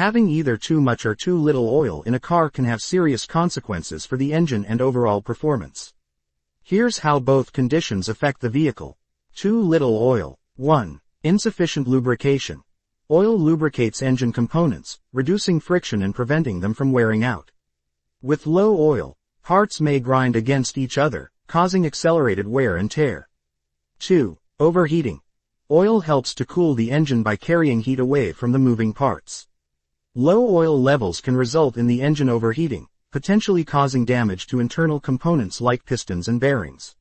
Having either too much or too little oil in a car can have serious consequences for the engine and overall performance. Here's how both conditions affect the vehicle. Too little oil. 1. Insufficient lubrication. Oil lubricates engine components, reducing friction and preventing them from wearing out. With low oil, parts may grind against each other, causing accelerated wear and tear. 2. Overheating. Oil helps to cool the engine by carrying heat away from the moving parts. Low oil levels can result in the engine overheating, potentially causing damage to internal components like pistons and bearings.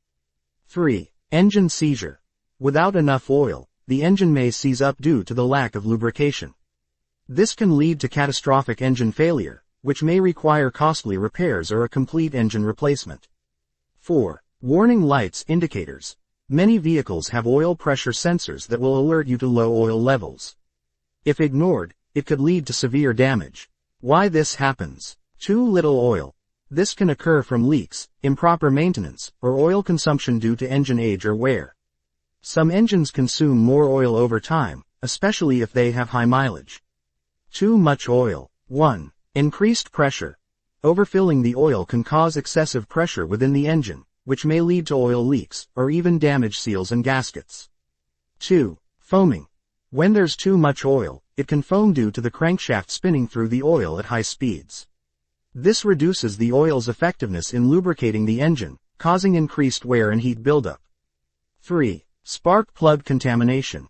3. Engine seizure. Without enough oil, the engine may seize up due to the lack of lubrication. This can lead to catastrophic engine failure, which may require costly repairs or a complete engine replacement. 4. Warning lights indicators. Many vehicles have oil pressure sensors that will alert you to low oil levels. If ignored, it could lead to severe damage. Why this happens? Too little oil. This can occur from leaks, improper maintenance, or oil consumption due to engine age or wear. Some engines consume more oil over time, especially if they have high mileage. Too much oil. 1. Increased pressure. Overfilling the oil can cause excessive pressure within the engine, which may lead to oil leaks, or even damage seals and gaskets. 2. Foaming. When there's too much oil, it can foam due to the crankshaft spinning through the oil at high speeds. This reduces the oil's effectiveness in lubricating the engine, causing increased wear and heat buildup. 3. Spark plug contamination.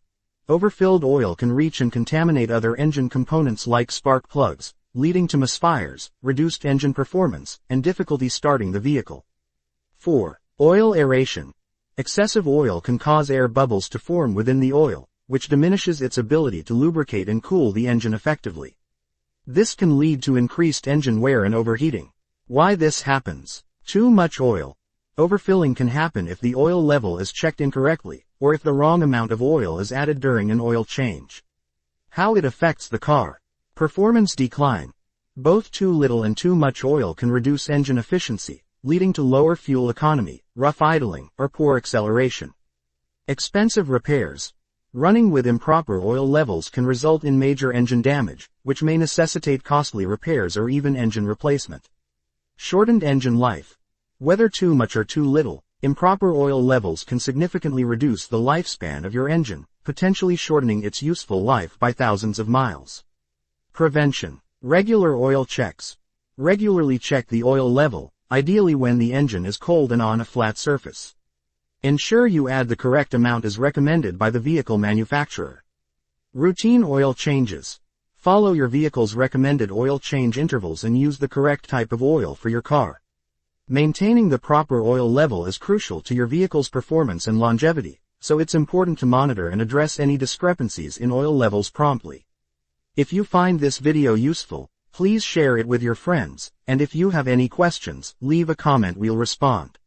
Overfilled oil can reach and contaminate other engine components like spark plugs, leading to misfires, reduced engine performance, and difficulty starting the vehicle. 4. Oil aeration. Excessive oil can cause air bubbles to form within the oil, which diminishes its ability to lubricate and cool the engine effectively. This can lead to increased engine wear and overheating. Why this happens? Too much oil. Overfilling can happen if the oil level is checked incorrectly, or if the wrong amount of oil is added during an oil change. How it affects the car. Performance decline. Both too little and too much oil can reduce engine efficiency, leading to lower fuel economy, rough idling, or poor acceleration. Expensive repairs. Running with improper oil levels can result in major engine damage, which may necessitate costly repairs or even engine replacement. Shortened engine life. Whether too much or too little, improper oil levels can significantly reduce the lifespan of your engine, potentially shortening its useful life by thousands of miles. Prevention. Regular oil checks. Regularly check the oil level, ideally when the engine is cold and on a flat surface. Ensure you add the correct amount as recommended by the vehicle manufacturer. Routine oil changes. Follow your vehicle's recommended oil change intervals and use the correct type of oil for your car. Maintaining the proper oil level is crucial to your vehicle's performance and longevity, so it's important to monitor and address any discrepancies in oil levels promptly. If you find this video useful, please share it with your friends, and if you have any questions, leave a comment, we'll respond.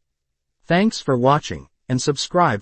Thanks for watching, and subscribe for